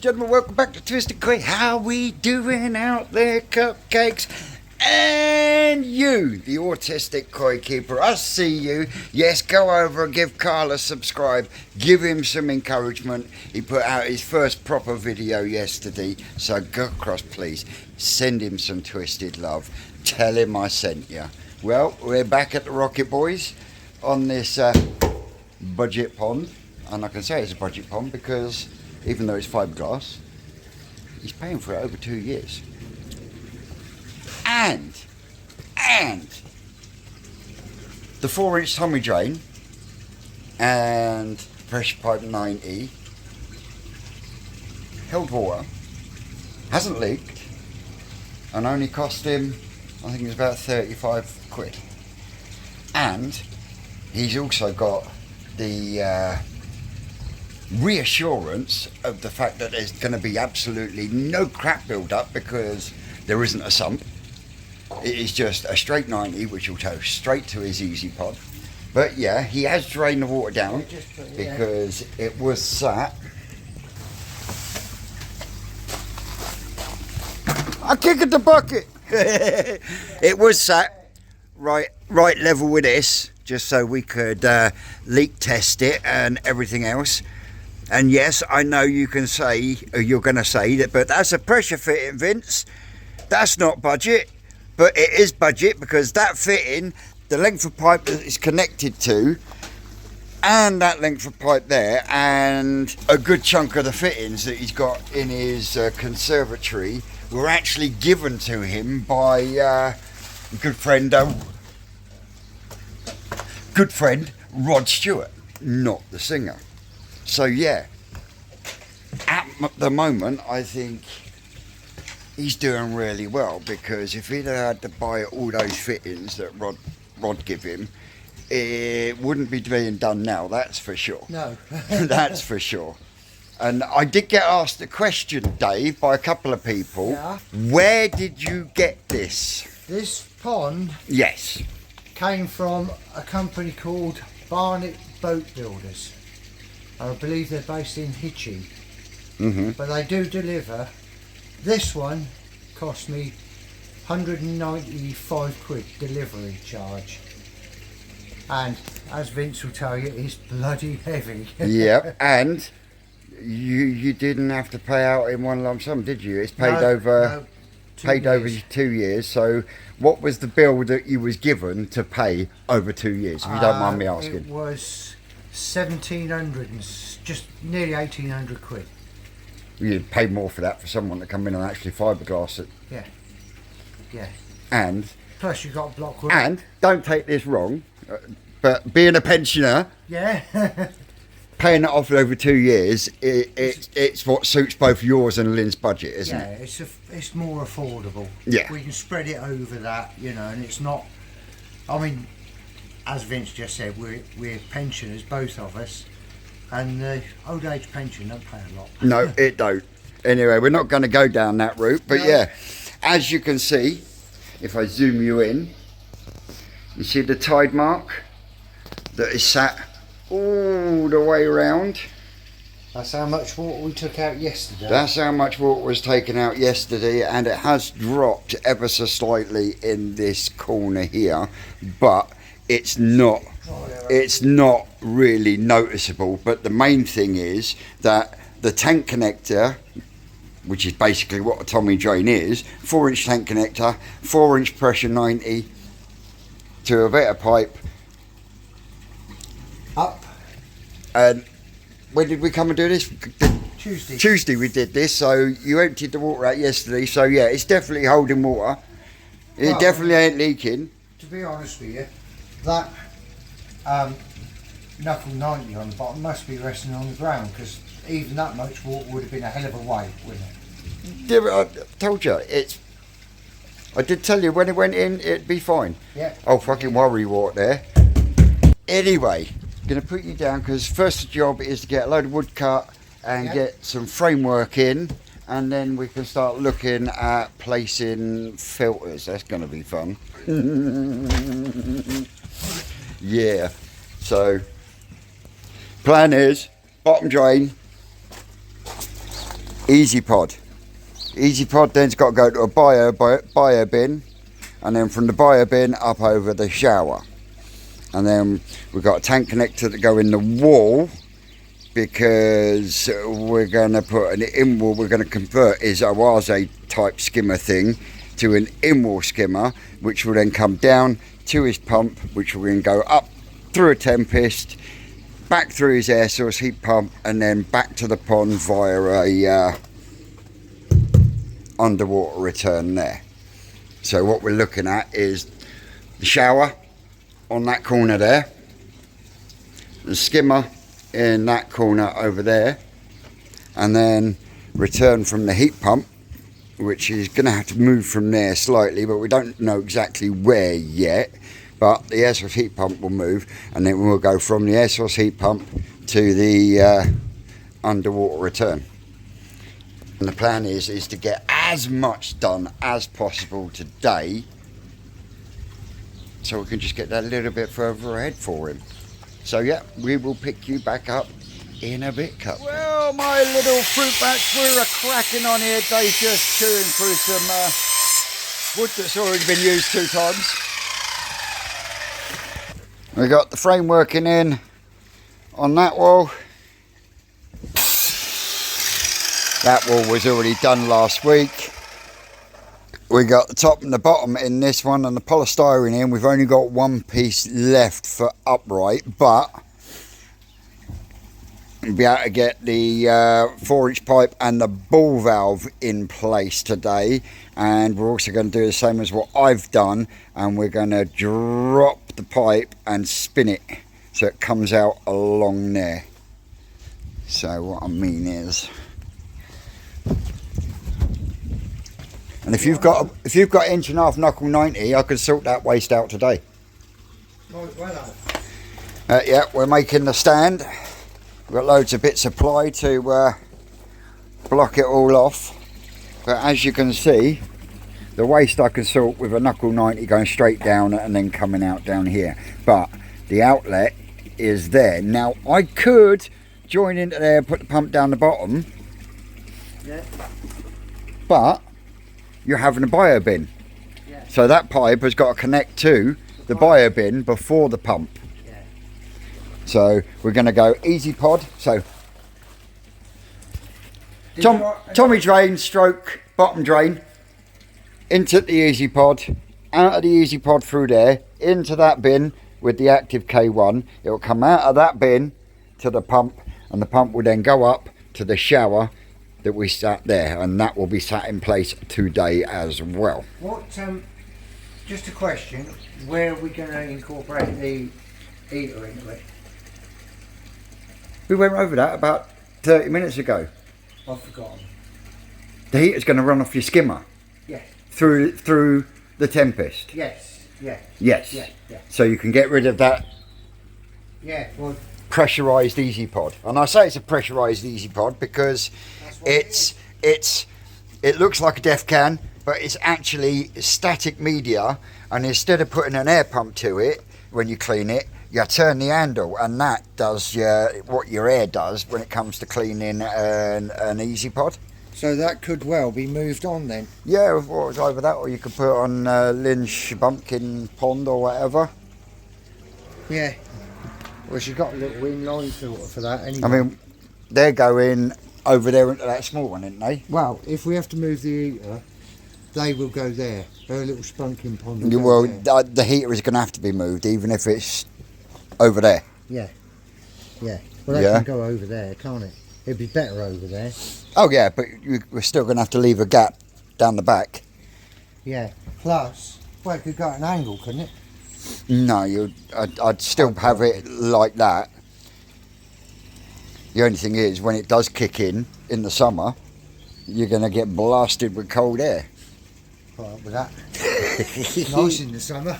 gentlemen, welcome back to Twisted Koi. How we doing out there, cupcakes? And you, the autistic koi keeper, I see you. Yes, go over and give Carl a subscribe. Give him some encouragement. He put out his first proper video yesterday, so go across, please. Send him some twisted love. Tell him I sent you. Well, we're back at the Rocket Boys on this budget pond. And I can say it's a budget pond because even though it's fiberglass, he's paying for it over 2 years. And the 4-inch Tommy drain and pressure pipe 90 held water, hasn't leaked, and only cost him, I think it was about 35 quid. And he's also got the reassurance of the fact that there's going to be absolutely no crap build up because there isn't a sump. It is just a straight 90 which will tow straight to his easy pod. But yeah, he has drained the water down because it was sat. I kick at the bucket. It was sat right level with this, just so we could leak test it and everything else. And yes, I know you can say, or you're going to say that, but that's a pressure fitting, Vince. That's not budget, but it is budget because that fitting, the length of pipe that it's connected to, and that length of pipe there, and a good chunk of the fittings that he's got in his conservatory were actually given to him by a good friend Rod Stewart, not the singer. So yeah, at the moment I think he's doing really well, because if he'd had to buy all those fittings that Rod give him, it wouldn't be being done now, that's for sure. No. That's for sure. And I did get asked a question, Dave, by a couple of people. Yeah. Where did you get this? This pond Yes. came from a company called Barnet Boat Builders. I believe they're based in Hitchin. Mm-hmm. But they do deliver. This one cost me 195 quid delivery charge. And as Vince will tell you, it's bloody heavy. Yep. And you didn't have to pay out in one lump sum, did you? It's paid over 2 years. So what was the bill that you was given to pay over 2 years, if you don't mind me asking? It was 1,700 and just nearly 1,800 quid. You'd pay more for that for someone to come in and actually fiberglass it. Yeah. And Plus you got blockwood. And don't take this wrong, but being a pensioner, Yeah. paying it off over 2 years, it's what suits both yours and Lynn's budget, isn't it? Yeah, it's more affordable. Yeah. We can spread it over that, and it's not. I mean, as Vince just said, we're pensioners, both of us, and the old age pension don't pay a lot. No, it don't. Anyway, we're not going to go down that route, but No. yeah, as you can see, if I zoom you in, you see the tide mark that is sat all the way around. That's how much water we took out yesterday. That's how much water was taken out yesterday, and it has dropped ever so slightly in this corner here, but it's not really noticeable. But the main thing is that the tank connector, which is basically what a Tommy drain is, 4-inch tank connector, 4-inch pressure 90 to a better pipe. Up And when did we come and do this? Tuesday. Tuesday we did this, so you emptied the water out yesterday, so yeah, it's definitely holding water. It Well, definitely ain't leaking. To be honest with you, that knuckle 90 on the bottom must be resting on the ground, because even that much water would have been a hell of a weight, wouldn't it? Yeah, I told you, I did tell you when it went in, it'd be fine. Yeah. Oh, fucking worry water there. Anyway, gonna put you down because first job is to get a load of wood cut and get some framework in, and then we can start looking at placing filters. That's gonna be fun. Yeah, so plan is bottom drain, Easy Pod. Easy Pod then's got to go to a bio bin, and then from the bio bin up over the shower. And then we've got a tank connector that go in the wall, because we're going to put an in-wall, we're going to convert his Oase type skimmer thing to an in-wall skimmer, which will then come down to his pump, which will then go up through a Tempest, back through his air source heat pump, and then back to the pond via a underwater return there. So what we're looking at is the shower on that corner there, the skimmer in that corner over there, and then return from the heat pump, which is going to have to move from there slightly, but we don't know exactly where yet. But the air source heat pump will move, and then we'll go from the air source heat pump to the underwater return. And the plan is to get as much done as possible today, so we can just get that a little bit further ahead for him. So yeah, we will pick you back up in a bit, Cup. Well, my little fruit bats were cracking on here. They just chewing through some wood that's already been used 2 times. We got the frame working in on that wall. That wall was already done last week. We got the top and the bottom in this one, and the polystyrene in. We've only got one piece left for upright, but we'll be able to get the 4-inch pipe and the ball valve in place today. And we're also going to do the same as what I've done, and we're going to drop the pipe and spin it so it comes out along there. So what I mean is, and if you've got 1.5-inch knuckle 90, I could sort that waste out today. Yeah, we're making the stand. We've got loads of bits of ply to block it all off. But as you can see, the waste I can sort with a knuckle 90 going straight down and then coming out down here. But the outlet is there. Now I could join into there, put the pump down the bottom. Yeah. But you're having a bio bin. Yeah. So that pipe has got to connect to the bio bin before the pump. Yeah. So we're going to go easy pod. So Tommy drain stroke bottom drain into the easy pod, out of the easy pod through there, into that bin with the active K1. It will come out of that bin to the pump, and the pump will then go up to the shower that we sat there, and that will be sat in place today as well. What? Just a question. Where are we going to incorporate the heater into it? We went over that about 30 minutes ago. I've forgotten. The heater's going to run off your skimmer. Yes. Through the Tempest. Yes. Yeah. Yes. Yeah. Yeah. So you can get rid of that. Yeah. Well, Pressurized easy pod, and I say it's a pressurized easy pod because it looks like a def can, but it's actually static media, and instead of putting an air pump to it when you clean it, you turn the handle, and that does what your air does when it comes to cleaning an easy pod. so that could well be moved on then. Yeah, well, it's either that or you could put it on Lynch Bumpkin Pond or whatever. Yeah. Well, she's got a little inline filter for that anyway. I mean, they're going over there into that small one, aren't they? Well, if we have to move the heater, they will go there. Her little spunking pond will go Well, there. the heater is going to have to be moved, even if it's over there. Yeah. Yeah. Well, they Yeah. can go over there, can't it? It'd be better over there. Oh yeah, but we're still going to have to leave a gap down the back. Yeah. Plus, well, it could go at an angle, couldn't it? No, I'd still have it like that. The only thing is, when it does kick in the summer, you're going to get blasted with cold air. Put up with that. Nice in the summer.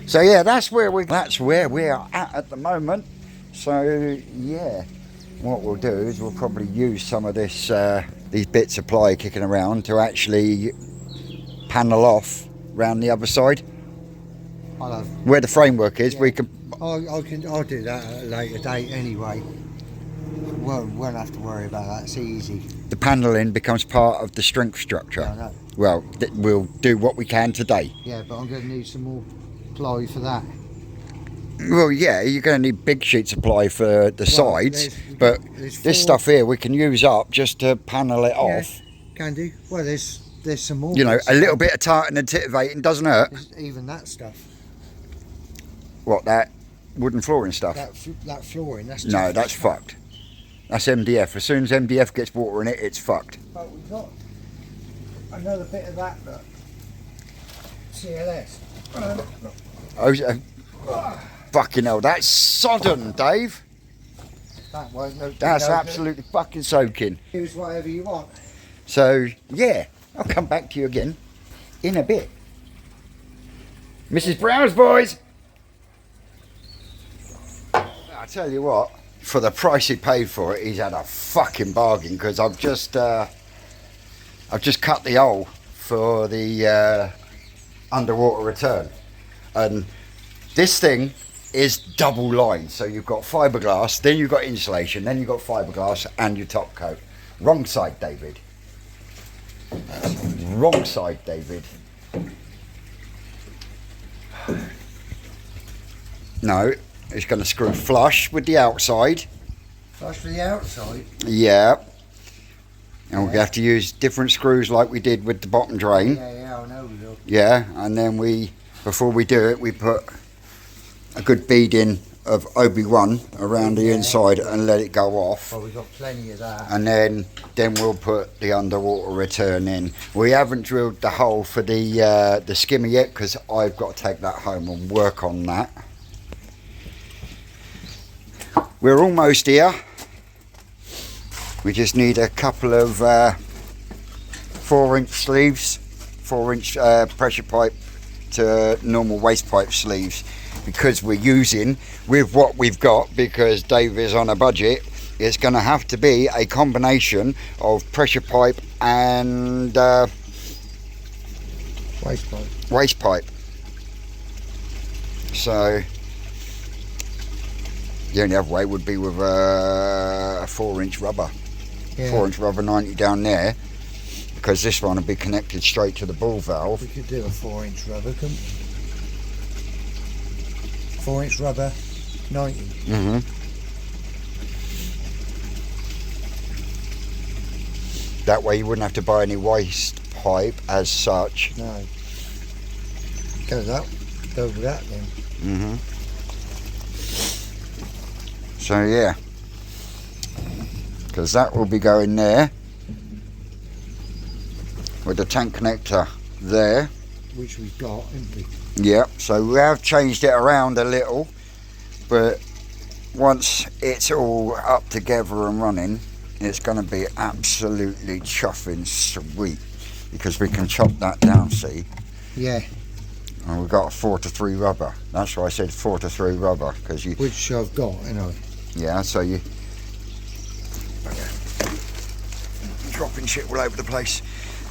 So yeah, that's where we are at the moment. So yeah, what we'll do is we'll probably use some of this these bits of ply kicking around to actually panel off round the other side I'll have. where the framework is. Yeah. We can. I'll do that at a later date anyway. Won't have to worry about that. It's easy. the panelling becomes part of the strength structure. Yeah, I know. Well, we'll do what we can today. Yeah, but I'm going to need some more ply for that. Well, yeah, you're going to need big sheets of ply for the sides, but there's this 4 stuff here we can use up just to panel it off. Can do. Well, there's some more. You know, bits a little of bit of tartan and titivating doesn't hurt. even that stuff. What, that wooden flooring stuff? That flooring. That's No, tough that's as fuck. fucked. That's MDF. As soon as MDF gets water in it, it's fucked. But we've got another bit of that. Look. CLS. Fucking hell, that's sodden, Dave. That won't. That's absolutely fucking soaking. Use whatever you want. So, yeah, I'll come back to you again in a bit. Mrs. Brown's boys. I tell you what, for the price he paid for it, he's had a fucking bargain, because I've just cut the hole for the underwater return, and this thing is double lined. So you've got fiberglass, then you've got insulation, then you've got fiberglass and your top coat. Wrong side, David. Wrong side, David. No, it's going to screw flush with the outside. Flush for the outside. Yeah. And we'll have to use different screws like we did with the bottom drain. Yeah, I know we will. Yeah, and then before we do it, we put a good beading of OB1 around the inside and let it go off. Well, we've got plenty of that. And then we'll put the underwater return in. We haven't drilled the hole for the skimmer yet, because I've got to take that home and work on that. We're almost here. We just need a couple of 4-inch sleeves, 4-inch pressure pipe to normal waste pipe sleeves, because we're using with what we've got, because Dave is on a budget. It's going to have to be a combination of pressure pipe and waste pipe. So the only other way would be with a 4-inch rubber. Yeah. 4-inch rubber 90 down there, because this one will be connected straight to the ball valve. We could do a 4-inch rubber, couldn't we? 4-inch rubber, 90. That way you wouldn't have to buy any waste pipe as such. No. Go with that then. So yeah, because that will be going there with the tank connector there. Which we've got, haven't we? Yeah, so we have changed it around a little, but once it's all up together and running, it's going to be absolutely chuffing sweet, because we can chop that down, see? Yeah. And we've got a 4-to-3 rubber. That's why I said 4-to-3 rubber, because you... Which I've got, anyway. Yeah, so you... Okay. Dropping shit all over the place.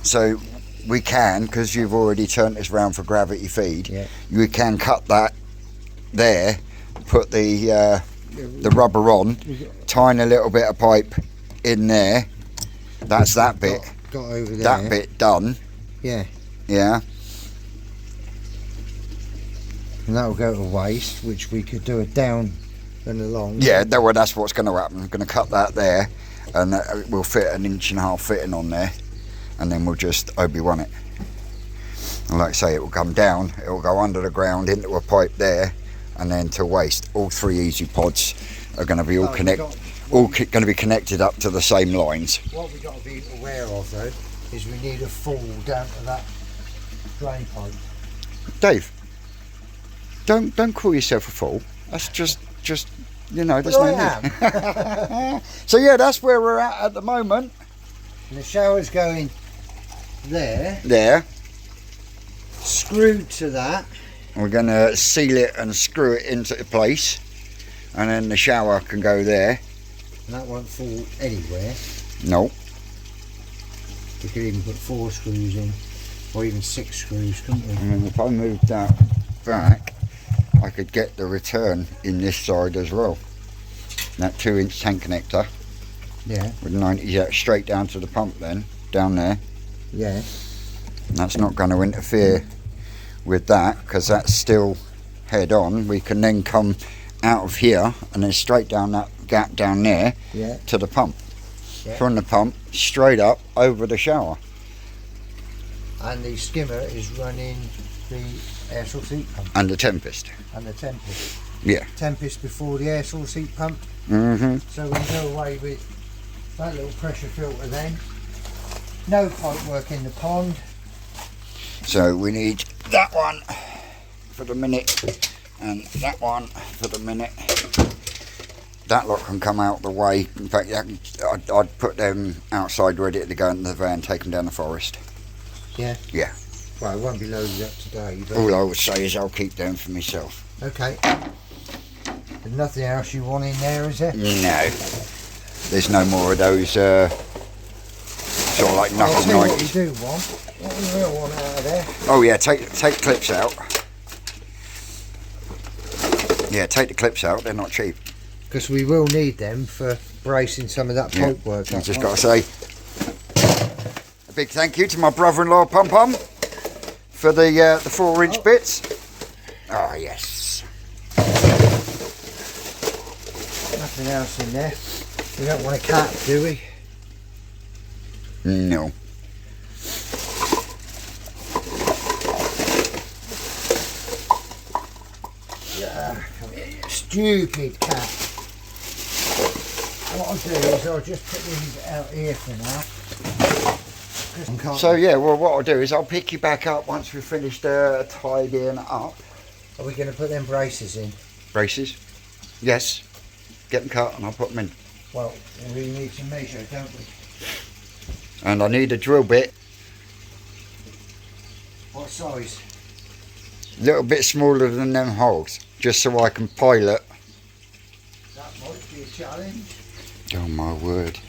So we can, because you've already turned this round for gravity feed, you can cut that there, put the rubber on, tying a little bit of pipe in there. That's that bit. Got over there. That bit done. Yeah. Yeah. And that'll go to waste, which we could do a down and along. Yeah, well, that's what's going to happen. I'm going to cut that there, and we'll fit an 1.5-inch fitting on there, and then we'll just OB1 it. And like I say, it will come down, it will go under the ground into a pipe there, and then to waste. All 3 easy pods are going to be all going to be connected up to the same lines. What we've got to be aware of though is we need a fall down to that drain pipe. Dave, don't call yourself a fool. That's just you know, there's Well, no I need. So yeah, that's where we're at the moment. And the shower's going there, There. screwed to that. We're going to seal it and screw it into place, and then the shower can go there. And that won't fall anywhere. No. We could even put 4 screws in, or even 6 screws, couldn't we? And then if I move that back, I could get the return in this side as well. That 2-inch tank connector Yeah. with 90, yeah, straight down to the pump then, down there. Yeah. And that's not going to interfere with that because that's still head on. We can then come out of here and then straight down that gap down there to the pump. Yeah. From the pump straight up over the shower. And the skimmer is running the air source heat pump. And the Tempest. And the Tempest. Yeah. Tempest before the air source heat pump. Mm-hmm. So we go away with that little pressure filter then. No pipe work in the pond. So we need that one for the minute and that one for the minute. That lot can come out the way. In fact, I'd put them outside ready to go in the van, take them down the forest. Yeah? Yeah. Well, it won't be loaded up today. But All I would say is I'll keep them for myself. okay. There's nothing else you want in there, is there? No. There's no more of those sort of like I'll knuckle tell you what knives. you do want. What you will want out of there. Oh yeah, take clips out. Yeah, take the clips out, they're not cheap. Because we will need them for bracing some of that pipe work I've up. just got to say a big thank you to my brother-in-law Pom Pom for the 4-inch bits. Oh yes. Nothing else in there. We don't want a cap, do we? No. Stupid cat. What I'll do is I'll just put these out here for now. So yeah, well what I'll do is I'll pick you back up once we've finished tidying up. Are we going to put them braces in? Braces? Yes. Get them cut and I'll put them in. Well, we need to measure, don't we? And I need a drill bit. What size? A little bit smaller than them holes, just so I can pilot. That might be a challenge. Oh my word,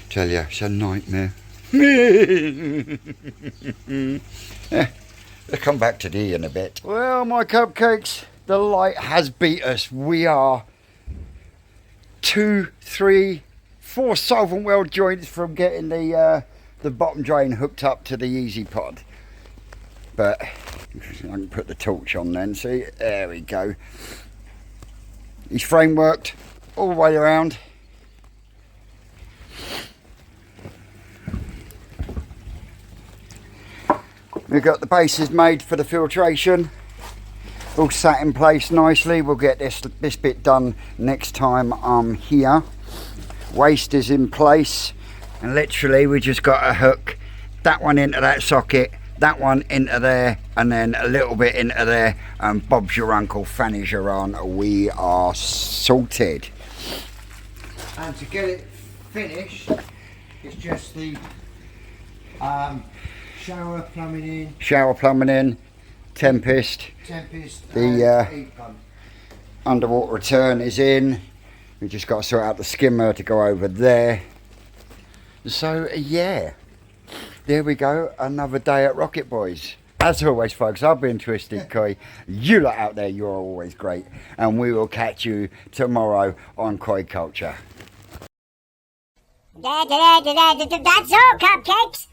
tell you, it's a nightmare. They'll come back to thee in a bit. Well, my cupcakes, the light has beat us. We are 2, 3, 4 solvent weld joints from getting the bottom drain hooked up to the Easy Pod. But I can put the torch on then, see, there we go. He's frameworked all the way around. We've got the bases made for the filtration, all sat in place nicely. We'll get this bit done next time I'm here. Waste is in place, and literally we just got to hook that one into that socket, that one into there, and then a little bit into there, and Bob's your uncle, Fanny's your aunt. We are sorted. And to get it finished, it's just the shower plumbing in, Tempest, the heat pump. underwater return is in. We just got to sort out the skimmer to go over there. So yeah, there we go, another day at Rocket Boys. As always folks, I've been Twisted Koi. You lot out there, you're always great, and we will catch you tomorrow on Koi Culture. That's all, cupcakes.